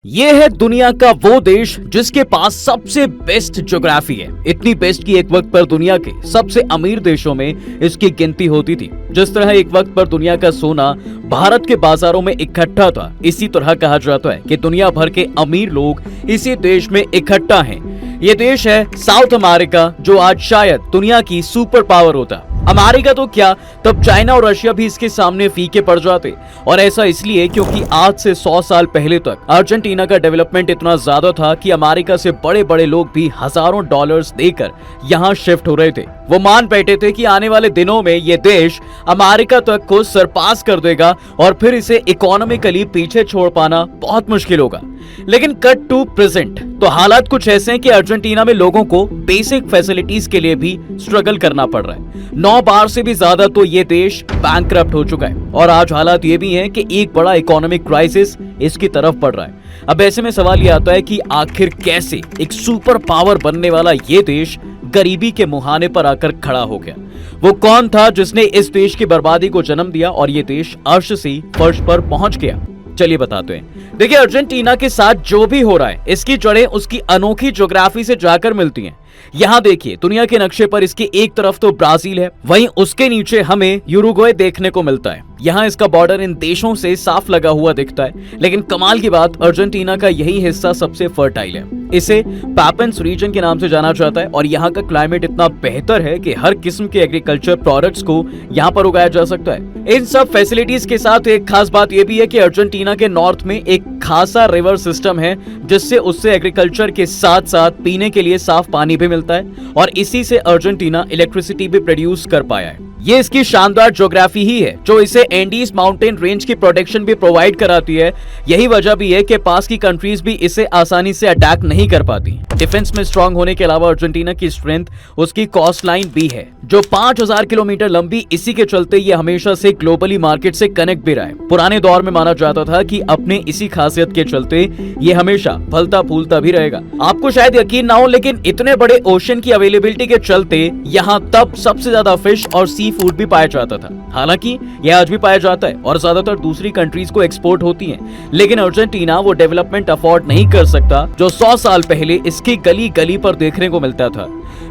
ये है दुनिया का वो देश जिसके पास सबसे बेस्ट ज्योग्राफी है। इतनी बेस्ट कि एक वक्त पर दुनिया के सबसे अमीर देशों में इसकी गिनती होती थी। जिस तरह एक वक्त पर दुनिया का सोना भारत के बाजारों में इकट्ठा था, इसी तरह कहा जाता है कि दुनिया भर के अमीर लोग इसी देश में इकट्ठा हैं। ये देश है साउथ अमेरिका, जो आज शायद दुनिया की सुपर पावर होता। अमेरिका तो क्या, तब चाइना और रशिया भी इसके सामने फीके पड़ जाते। और ऐसा इसलिए क्योंकि आज से 100 साल पहले तक अर्जेंटीना का डेवलपमेंट इतना ज्यादा था कि अमेरिका से बड़े बड़े लोग भी हजारों डॉलर्स देकर यहाँ शिफ्ट हो रहे थे। वो मान बैठे थे कि आने वाले दिनों में ये देश अमेरिका तक को सरपास कर देगा और फिर इसे इकोनॉमिकली पीछे छोड़ पाना बहुत मुश्किल होगा। लेकिन कट टू प्रेजेंट तो हालात कुछ ऐसे हैं कि अर्जेंटीना में लोगों को बेसिक फैसिलिटीज के लिए भी स्ट्रगल करना पड़ रहा है। 9 बार से भी ज्यादा तो ये देश बैंकरप्ट हो चुका है और आज हालात ये भी हैं कि एक बड़ा इकोनॉमिक क्राइसिस इसकी तरफ बढ़ रहा है। अब ऐसे में सवाल ये आता है कि आखिर कैसे एक सुपर पावर बनने वाला ये देश गरीबी के मुहाने पर आकर खड़ा हो गया। वो कौन था जिसने इस देश की बर्बादी को जन्म दिया और ये देश अर्श से फर्श पर पहुंच गया? चलिए बताते हैं। देखिए, अर्जेंटीना के साथ जो भी हो रहा है इसकी जड़ें उसकी अनोखी ज्योग्राफी से जाकर मिलती हैं। यहाँ देखिए, दुनिया के नक्शे पर इसकी एक तरफ तो ब्राजील है, वहीं उसके नीचे हमें यूरुग्वे देखने को मिलता है। यहाँ इसका बॉर्डर इन देशों से साफ लगा हुआ दिखता है। लेकिन कमाल की बात, अर्जेंटीना का यही हिस्सा सबसे फर्टाइल है। इसे पैपेंस रीजन के नाम से जाना जाता है और यहाँ का क्लाइमेट इतना बेहतर है कि हर किस्म के एग्रीकल्चर प्रोडक्ट्स को यहाँ पर उगाया जा सकता है। इन सब फैसिलिटीज के साथ एक खास बात यह भी है कि अर्जेंटीना के नॉर्थ में एक खासा रिवर सिस्टम है, जिससे उससे एग्रीकल्चर के साथ साथ पीने के लिए साफ पानी भी मिलता है और इसी से अर्जेंटीना इलेक्ट्रिसिटी भी प्रोड्यूस कर पाया है। ये इसकी शानदार ज्योग्राफी ही है जो इसे एंडीज माउंटेन रेंज की प्रोटेक्शन भी प्रोवाइड कराती है। यही वजह भी है कि पास की कंट्रीज भी इसे आसानी से अटैक नहीं कर पाती। डिफेंस में स्ट्रांग होने के अलावा अर्जेंटीना की स्ट्रेंथ उसकी कोस्ट लाइन भी है, जो 5000 किलोमीटर लंबी। इसी के चलते ये हमेशा से ग्लोबली मार्केट से कनेक्ट भी रहा है। पुराने दौर में माना जाता था कि अपने इसी खासियत के चलते ये हमेशा फलता फूलता भी रहेगा। आपको शायद यकीन ना हो, लेकिन इतने बड़े ओशन की अवेलेबिलिटी के चलते यहाँ तब सबसे ज्यादा फिश और सी फूड भी पाया जाता था। हालांकि यह आज भी पाया जाता है और ज्यादातर दूसरी कंट्रीज को एक्सपोर्ट होती हैं। लेकिन अर्जेंटीना वो डेवलपमेंट अफोर्ड नहीं कर सकता जो 100 साल पहले इसकी गली गली पर देखने को मिलता था।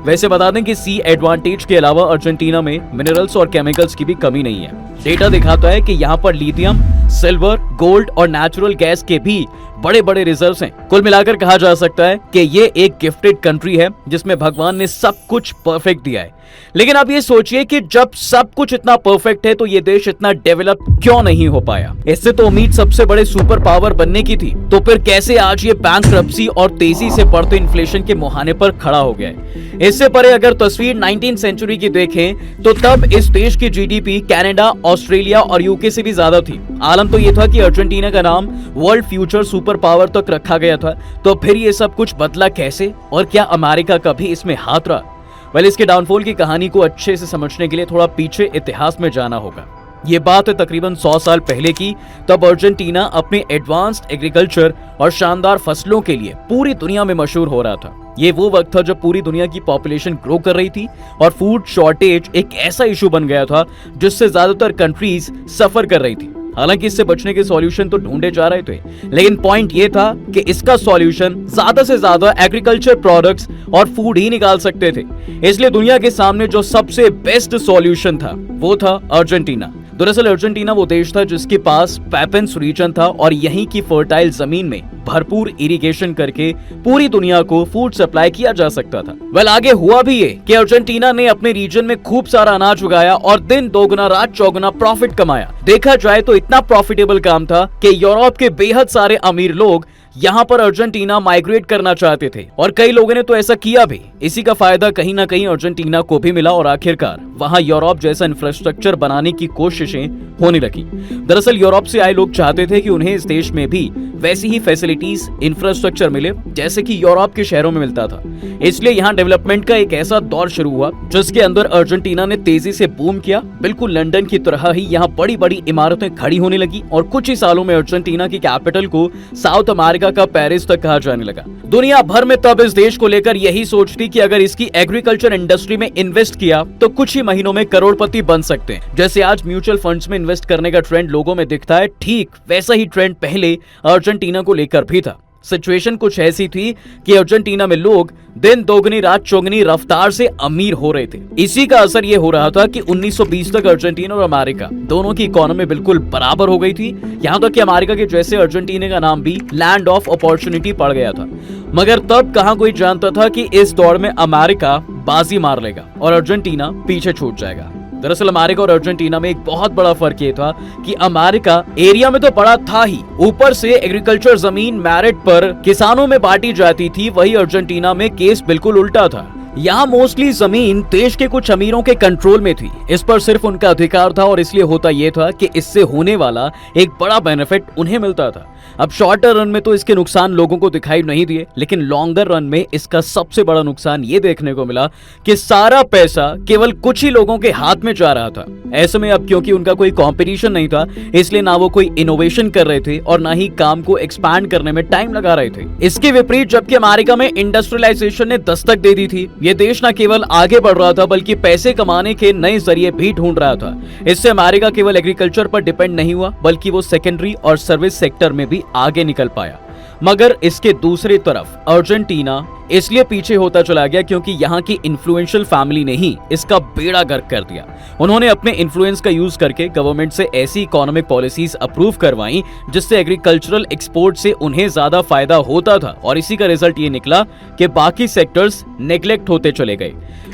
वैसे बता दें कि सी एडवांटेज के अलावा अर्जेंटीना में मिनरल्स और केमिकल्स की भी कमी नहीं है। डेटा दिखाता है कि यहाँ पर लिथियम, सिल्वर, गोल्ड और नेचुरल गैस के भी बड़े बड़े रिजर्व्स हैं। कुल मिलाकर कहा जा सकता है कि ये एक गिफ्टेड कंट्री है जिसमें भगवान ने सब कुछ परफेक्ट दिया है। लेकिन आप ये सोचिए कि जब सब कुछ इतना परफेक्ट है तो ये देश इतना डेवलप क्यों नहीं हो पाया? इससे तो उम्मीद सबसे बड़े सुपर पावर बनने की थी, तो फिर कैसे आज ये बैंकरप्सी और तेजी से बढ़ते इन्फ्लेशन के मुहाने पर खड़ा हो गया है? इससे परे अगर तस्वीर 19वीं सेंचुरी की देखें तो तब इस देश की जीडीपी कनाडा, ऑस्ट्रेलिया और यूके से भी ज्यादा थी। आलम तो ये था कि अर्जेंटीना का नाम वर्ल्ड फ्यूचर सुपर पावर तक रखा गया था। तो फिर ये सब कुछ बदला कैसे और क्या अमेरिका का भी इसमें हाथ रहा? वेल, इसके डाउनफॉल की कहानी को अच्छे से समझने के लिए थोड़ा पीछे इतिहास में जाना होगा। ये बात है तकरीबन 100 साल पहले की। तब अर्जेंटीना अपने एडवांस्ड एग्रीकल्चर और शानदार फसलों के लिए पूरी दुनिया में मशहूर हो रहा था। ये वो वक्त था जब पूरी दुनिया की पॉपुलेशन ग्रो कर रही थी और फूड शॉर्टेज एक ऐसा इशू बन गया था जिससे ज्यादातर कंट्रीज सफर कर रही थी। हालांकि इससे बचने के सॉल्यूशन तो ढूंढे जा रहे थे, लेकिन पॉइंट ये था कि इसका सॉल्यूशन ज्यादा से ज्यादा एग्रीकल्चर प्रोडक्ट्स और फूड ही निकाल सकते थे। इसलिए दुनिया के सामने जो सबसे बेस्ट सॉल्यूशन था वो था अर्जेंटीना। दरअसल अर्जेंटीना वो देश था जिसके पास पैपेंस रीजन था और यहीं की फर्टाइल जमीन में भरपूर इरिगेशन करके पूरी दुनिया को फूड सप्लाई किया जा सकता था। वेल, आगे हुआ भी ये कि अर्जेंटीना ने अपने रीजन में खूब सारा अनाज उगाया और दिन दोगुना रात चौगुना प्रॉफिट कमाया। देखा जाए तो इतना प्रॉफिटेबल काम था कि यूरोप के बेहद सारे अमीर लोग यहाँ पर अर्जेंटीना माइग्रेट करना चाहते थे और कई लोगों ने तो ऐसा किया भी। इसी का फायदा कहीं ना कहीं अर्जेंटीना को भी मिला और आखिरकार वहाँ यूरोप जैसा इंफ्रास्ट्रक्चर बनाने की कोशिशें होने लगी। दरअसल यूरोप से आए लोग चाहते थे कि उन्हें इस देश में भी वैसी ही फैसिलिटीज, इंफ्रास्ट्रक्चर मिले जैसे कि यूरोप के शहरों में मिलता था। इसलिए यहाँ डेवलपमेंट का एक ऐसा दौर शुरू हुआ जिसके अंदर अर्जेंटीना ने तेजी से बूम किया। बिल्कुल लंदन की तरह ही यहाँ बड़ी बड़ी इमारतें खड़ी होने लगी और कुछ ही सालों में अर्जेंटीना की कैपिटल को साउथ अमेरिका अमेरिका का पेरिस तक कहा जाने लगा। दुनिया भर में तब इस देश को लेकर यही सोच थी कि अगर इसकी एग्रीकल्चर इंडस्ट्री में इन्वेस्ट किया तो कुछ ही महीनों में करोड़पति बन सकते हैं। जैसे आज म्यूचुअल फंड्स में इन्वेस्ट करने का ट्रेंड लोगों में दिखता है, ठीक वैसा ही ट्रेंड पहले अर्जेंटीना को लेकर भी था। सिचुएशन कुछ ऐसी थी कि अर्जेंटीना में लोग दिन दोगुनी रात चौगुनी रफ्तार से अमीर हो रहे थे। इसी का असर ये हो रहा था कि 1920 तक अर्जेंटीना और अमेरिका दोनों की इकोनॉमी बिल्कुल बराबर हो गई थी। यहाँ तक कि अमेरिका के जैसे अर्जेंटीना का नाम भी लैंड ऑफ अपॉर्चुनिटी पड़ गया था। मगर तब कहां कोई जानता था कि इस दौड़ में अमेरिका बाजी मार लेगा और अर्जेंटीना पीछे छूट जाएगा। दरअसल अमेरिका और अर्जेंटीना में एक बहुत बड़ा फर्क ये था कि अमेरिका एरिया में तो बड़ा था ही, ऊपर से एग्रीकल्चर जमीन मेरिट पर किसानों में बांटी जाती थी। वही अर्जेंटीना में केस बिल्कुल उल्टा था। यहाँ मोस्टली जमीन देश के कुछ अमीरों के कंट्रोल में थी, इस पर सिर्फ उनका अधिकार था और इसलिए होता यह था कि इससे होने वाला एक बड़ा बेनिफिट उन्हें मिलता था। अब शॉर्टर रन में तो इसके नुकसान लोगों को दिखाई नहीं दिए, लेकिन लॉन्गर रन में इसका सबसे बड़ा नुकसान ये देखने को मिला कि सारा पैसा केवल कुछ ही लोगों के हाथ में जा रहा था। ऐसे में अब क्योंकि उनका कोई कंपटीशन नहीं था, इसलिए ना वो कोई इनोवेशन कर रहे थे और ना ही काम को एक्सपैंड करने में टाइम लगा रहे थे। इसके विपरीत जबकि अमेरिका में इंडस्ट्रियलाइजेशन ने दस्तक दे दी थी, ये देश न केवल आगे बढ़ रहा था बल्कि पैसे कमाने के नए जरिए भी ढूंढ रहा था। इससे अमेरिका केवल एग्रीकल्चर पर डिपेंड नहीं हुआ बल्कि वो सेकेंडरी और सर्विस सेक्टर में भी आगे निकल पाया। मगर इसके दूसरी तरफ अर्जेंटीना इसलिए पीछे होता चला गया क्योंकि यहाँ की इन्फ्लुएंशियल फैमिली ने ही इसका बेड़ा गर्क कर दिया। उन्होंने अपने इन्फ्लुएंस का यूज करके गवर्नमेंट से ऐसी इकोनॉमिक पॉलिसीज अप्रूव करवाई जिससे एग्रीकल्चरल एक्सपोर्ट से उन्हें ज्यादा फायदा होता था और इसी का रिजल्ट ये निकला कि बाकी सेक्टर्स नेग्लेक्ट होते चले गए।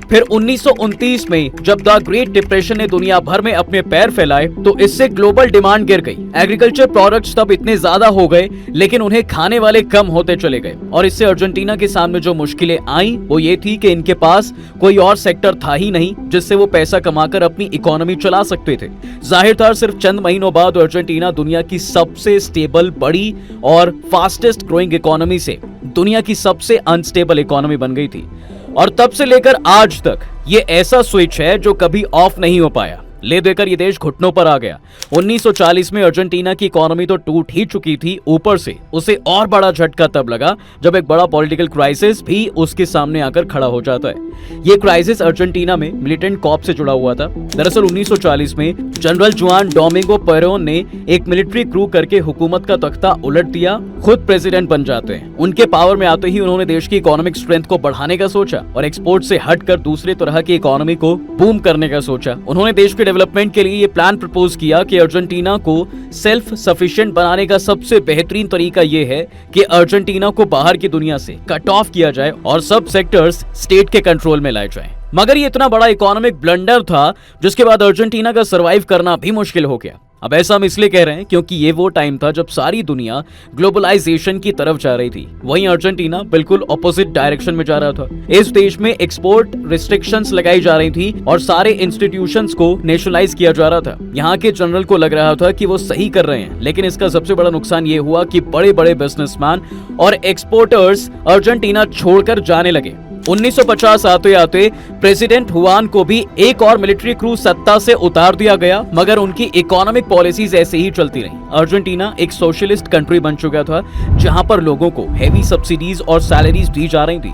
फिर 1929 में जब द ग्रेट डिप्रेशन ने दुनिया भर में अपने पैर फैलाए तो इससे ग्लोबल डिमांड गिर गई। एग्रीकल्चर प्रोडक्ट्स तब इतने ज्यादा हो गए लेकिन उन्हें खाने वाले कम होते चले गए और इससे अर्जेंटीना के सामने जो मुश्किलें आई वो ये थी कि इनके पास कोई और सेक्टर था ही नहीं जिससे वो पैसा कमाकर अपनी इकोनॉमी चला सकते थे। जाहिर था सिर्फ चंद महीनों बाद अर्जेंटीना दुनिया की सबसे स्टेबल, बड़ी और फास्टेस्ट ग्रोइंग इकोनॉमी से दुनिया की सबसे अनस्टेबल इकोनॉमी बन गई थी और तब से लेकर आज तक ये ऐसा स्विच है जो कभी ऑफ नहीं हो पाया। ले देकर ये देश घुटनों पर आ गया। 1940 में अर्जेंटीना की इकोनॉमी तो टूट ही चुकी थी, ऊपर से उसे और बड़ा झटका तब लगा जब एक बड़ा पॉलिटिकल क्राइसिस भी उसके सामने आकर खड़ा हो जाता है। ये क्राइसिस अर्जेंटीना में मिलिटेंट कॉप से जुड़ा हुआ था। दरअसल 1940 में जनरल जुआन डोमिंगो पेरोन ने एक मिलिट्री क्रू करके हुकूमत का तख्ता उलट दिया, खुद प्रेसिडेंट बन जाते हैं। उनके पावर में आते ही उन्होंने देश की इकोनॉमिक स्ट्रेंथ को बढ़ाने का सोचा और एक्सपोर्ट से हटकर दूसरे तरह की इकोनॉमी को बूम करने का सोचा। उन्होंने देश के डेवलपमेंट के लिए ये प्लान प्रपोज किया कि अर्जेंटीना को सेल्फ सफिशिएंट बनाने का सबसे बेहतरीन तरीका ये है कि अर्जेंटीना को बाहर की दुनिया से कट ऑफ किया जाए और सब सेक्टर्स स्टेट के कंट्रोल में लाए जाएं। मगर ये इतना बड़ा इकोनॉमिक ब्लंडर था जिसके बाद अर्जेंटीना का सरवाइव करना भी मुश्किल हो गया। अब ऐसा हम इसलिए कह रहे हैं क्योंकि ये वो टाइम था जब सारी दुनिया ग्लोबलाइजेशन की तरफ जा रही थी, वहीं अर्जेंटीना बिल्कुल ऑपोजिट डायरेक्शन में जा रहा था। इस देश में एक्सपोर्ट रिस्ट्रिक्शंस लगाई जा रही थी और सारे इंस्टीट्यूशंस को नेशनलाइज किया जा रहा था। यहाँ के जनरल को लग रहा था कि वो सही कर रहे हैं, लेकिन इसका सबसे बड़ा नुकसान ये हुआ कि बड़े बड़े बिजनेसमैन और एक्सपोर्टर्स अर्जेंटीना छोड़कर जाने लगे। 1950 आते आते प्रेसिडेंट हुआन को भी एक और मिलिट्री क्रू सत्ता से उतार दिया गया, मगर उनकी इकोनॉमिक पॉलिसीज ऐसे ही चलती रही। अर्जेंटीना एक सोशलिस्ट कंट्री बन चुका था जहां पर लोगों को हेवी सब्सिडीज और सैलरीज दी जा रही थी।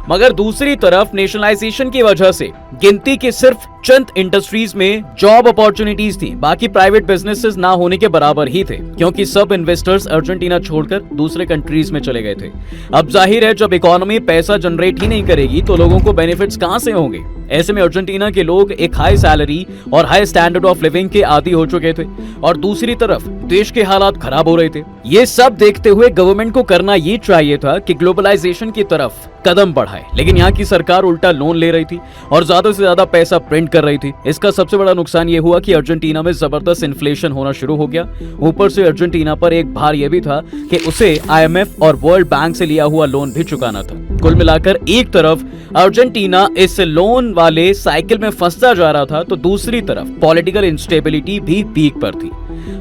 मगर दूसरी तरफ नेशनलाइजेशन की वजह से गिनती के सिर्फ चंद इंडस्ट्रीज में जॉब अपॉर्चुनिटीज थी, बाकी प्राइवेट बिजनेसेस ना होने के बराबर ही थे क्योंकि सब इन्वेस्टर्स अर्जेंटीना छोड़कर दूसरे कंट्रीज में चले गए थे। अब जाहिर है जब इकोनॉमी पैसा जनरेट ही नहीं करेगी तो लोगों को बेनिफिट्स कहां से होंगे। ऐसे में अर्जेंटीना के लोग एक हाई सैलरी और हाई स्टैंडर्ड ऑफ लिविंग के आदी हो चुके थे और दूसरी तरफ देश के हालात खराब हो रहे थे। ये सब देखते हुए गवर्नमेंट को करना ये चाहिए था कि ग्लोबलाइजेशन की तरफ कदम बढ़ाए, लेकिन यहाँ की सरकार उल्टा लोन ले रही थी और ज्यादा से ज्यादा पैसा प्रिंट कर रही थी। इसका सबसे बड़ा नुकसान ये हुआ कि अर्जेंटीना में जबरदस्त इन्फ्लेशन होना शुरू हो गया। ऊपर से अर्जेंटीना पर एक भार यह भी था कि उसे IMF और वर्ल्ड बैंक से लिया हुआ लोन भी चुकाना था। कुल मिलाकर एक तरफ अर्जेंटीना इस लोन वाले साइकिल में फंसता जा रहा था तो दूसरी तरफ पॉलिटिकल इंस्टेबिलिटी भी पीक पर थी।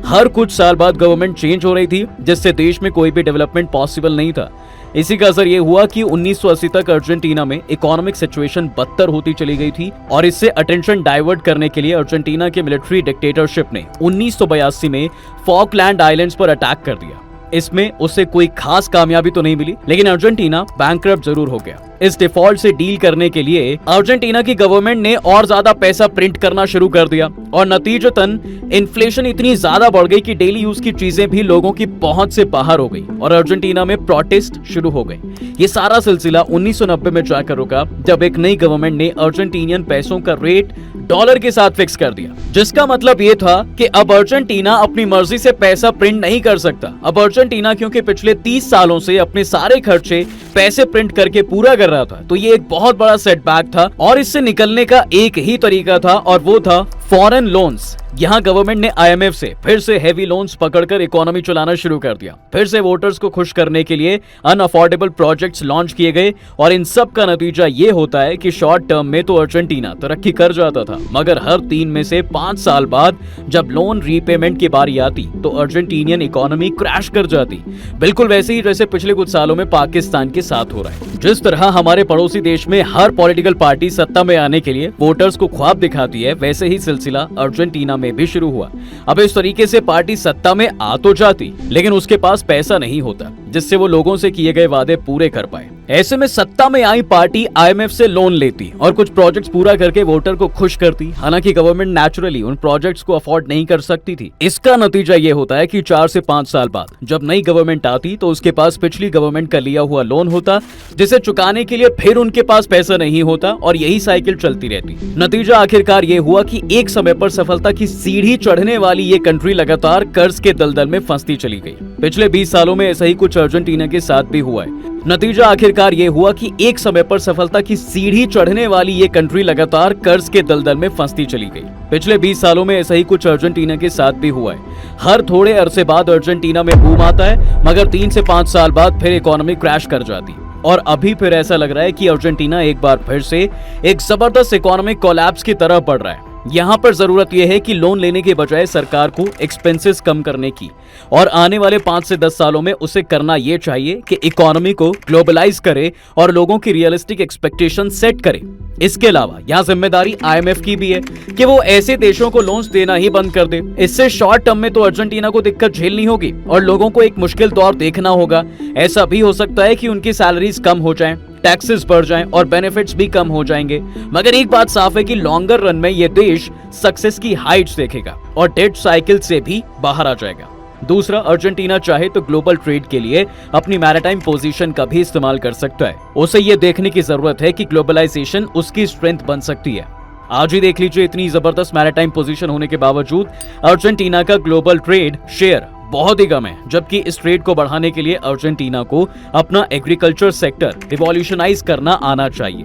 हर कुछ साल बाद गवर्नमेंट चेंज हो रही थी जिससे देश में कोई भी डेवलपमेंट पॉसिबल नहीं था। इसी का असर ये हुआ कि 1980 तक अर्जेंटीना में इकोनॉमिक सिचुएशन बदतर होती चली गई थी और इससे अटेंशन डाइवर्ट करने के लिए अर्जेंटीना के मिलिट्री डिक्टेटरशिप ने 1982 में फॉकलैंड आइलैंड्स पर अटैक कर दिया। इसमें उसे कोई खास कामयाबी तो नहीं मिली, लेकिन अर्जेंटीना बैंकरप्ट जरूर हो गया। इस डिफॉल्ट से डील करने के लिए अर्जेंटीना की गवर्नमेंट ने और ज्यादा पैसा प्रिंट करना शुरू कर दिया और नतीजतन इन्फ्लेशन इतनी ज्यादा बढ़ गई कि डेली यूज की चीजें भी लोगों की पहुंच से बाहर हो गई और अर्जेंटीना में प्रोटेस्ट शुरू हो गए। ये सारा सिलसिला 1990 में जाकर रुका, जब एक नई गवर्नमेंट ने अर्जेंटीनियन पैसों का रेट डॉलर के साथ फिक्स कर दिया, जिसका मतलब ये था कि अब अर्जेंटीना अपनी मर्जी से पैसा प्रिंट नहीं कर सकता। अब अर्जेंटीना क्योंकि पिछले 30 सालों से अपने सारे खर्चे पैसे प्रिंट करके पूरा कर रहा था, तो ये एक बहुत बड़ा सेटबैक था और इससे निकलने का एक ही तरीका था और वो था फॉरेन लोन्स। यहाँ गवर्नमेंट ने आईएमएफ से फिर से हेवी लोन्स पकड़कर इकोनॉमी चलाना शुरू कर दिया। फिर से वोटर्स को खुश करने के लिए अनअफोर्डेबल प्रोजेक्ट्स लॉन्च किए गए और इन सब का नतीजा ये होता है कि शॉर्ट टर्म में तो अर्जेंटीना तरक्की कर जाता था, मगर हर 3 में से 5 साल बाद जब लोन रीपेमेंट की बारी आती तो अर्जेंटीनियन इकोनॉमी क्रैश कर जाती, बिल्कुल वैसे ही जैसे पिछले कुछ सालों में पाकिस्तान के साथ हो रहा है। जिस तरह हमारे पड़ोसी देश में हर पॉलिटिकल पार्टी सत्ता में आने के लिए वोटर्स को ख्वाब दिखाती है, वैसे ही सिलसिला अर्जेंटीना में भी शुरू हुआ। अब इस तरीके से पार्टी सत्ता में आ तो जाती, लेकिन उसके पास पैसा नहीं होता जिससे वो लोगों से किए गए वादे पूरे कर पाए। ऐसे में सत्ता में आई पार्टी आईएमएफ से लोन लेती और कुछ प्रोजेक्ट्स पूरा करके वोटर को खुश करती। हालांकि गवर्नमेंट नेचुरली उन प्रोजेक्ट्स को अफोर्ड नहीं कर सकती थी। इसका नतीजा ये होता है कि 4 से 5 साल बाद जब नई गवर्नमेंट आती तो उसके पास पिछली गवर्नमेंट का लिया हुआ लोन होता, जिसे चुकाने के लिए फिर उनके पास पैसा नहीं होता और यही साइकिल चलती रहती। नतीजा आखिरकार ये हुआ कि एक समय पर सफलता की सीढ़ी चढ़ने वाली ये कंट्री लगातार कर्ज के दलदल में फंसती चली गई। पिछले 20 सालों में ऐसा ही कुछ अर्जेंटीना के साथ भी हुआ है। नतीजा आखिरकार ये हुआ कि एक समय पर सफलता की सीढ़ी चढ़ने वाली ये कंट्री लगातार कर्ज के दलदल में फंसती चली गई। पिछले 20 सालों में ऐसा ही कुछ अर्जेंटीना के साथ भी हुआ है। हर थोड़े अरसे बाद अर्जेंटीना में बूम आता है, मगर 3 से 5 साल बाद फिर इकोनॉमी क्रैश कर जाती और अभी फिर ऐसा लग रहा है कि अर्जेंटीना एक बार फिर से एक जबरदस्त इकोनॉमिक कोलैप्स की तरफ बढ़ रहा है। यहाँ पर जरूरत यह है कि लोन लेने के बजाय सरकार को एक्सपेंसेस कम करने की और आने वाले 5 से 10 सालों में उसे करना यह चाहिए कि इकोनॉमी को ग्लोबलाइज करे और लोगों की रियलिस्टिक एक्सपेक्टेशन सेट करे। इसके अलावा यहाँ जिम्मेदारी आईएमएफ की भी है कि वो ऐसे देशों को लोन्स देना ही बंद कर दे। इससे शॉर्ट टर्म में तो अर्जेंटीना को दिक्कत झेलनी होगी और लोगों को एक मुश्किल दौर देखना होगा। ऐसा भी हो सकता है कि उनकी सैलरीज कम हो जाएं, टैक्सेस बढ़ जाएं और बेनिफिट्स भी कम हो जाएंगे। मगर एक बात साफ है कि लॉन्गर रन में ये देश सक्सेस की हाइट्स देखेगा और डेट साइकिल से भी बाहर आ जाएगा। दूसरा, अर्जेंटीना चाहे तो ग्लोबल ट्रेड के लिए अपनी मैरिटाइम पोजीशन का भी इस्तेमाल कर सकता है। उसे ये देखने की जरूरत है कि ग्लोबलाइजेशन उसकी स्ट्रेंथ बन सकती है। आज ही देख लीजिए, इतनी जबरदस्त मैरिटाइम पोजीशन होने के बावजूद अर्जेंटीना का ग्लोबल ट्रेड शेयर बहुत ही कम है, जबकि इस ट्रेड को बढ़ाने के लिए अर्जेंटीना को अपना एग्रीकल्चर सेक्टर रिवॉल्यूशनाइज करना आना चाहिए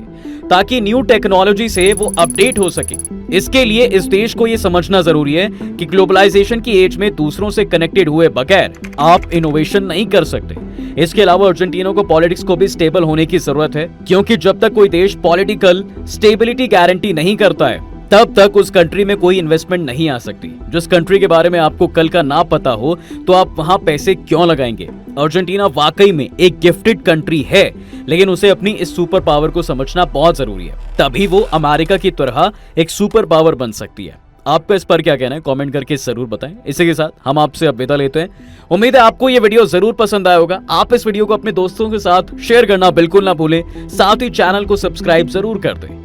ताकि न्यू टेक्नोलॉजी से वो अपडेट हो सके। इसके लिए इस देश को ये समझना जरूरी है कि ग्लोबलाइजेशन की एज में दूसरों से कनेक्टेड हुए बगैर आप इनोवेशन नहीं कर सकते। इसके अलावा अर्जेंटीना को पॉलिटिक्स को भी स्टेबल होने की जरूरत है, क्योंकि जब तक कोई देश पॉलिटिकल स्टेबिलिटी गारंटी नहीं करता है तब तक उस कंट्री में कोई इन्वेस्टमेंट नहीं आ सकती। जिस कंट्री के बारे में आपको कल का ना पता हो तो आप वहां पैसे क्यों लगाएंगे। अर्जेंटीना वाकई में एक गिफ्टेड कंट्री है, लेकिन उसे अपनी इस सुपर पावर को समझना बहुत जरूरी है, तभी वो अमेरिका की तरह एक सुपर पावर बन सकती है। आपका इस पर क्या कहना है, कमेंट करके जरूर बताएं। इसी के साथ हम आपसे अब विदा लेते हैं। उम्मीद है आपको ये वीडियो जरूर पसंद आया होगा। आप इस वीडियो को अपने दोस्तों के साथ शेयर करना बिल्कुल ना भूलें, साथ ही चैनल को सब्सक्राइब जरूर कर दें।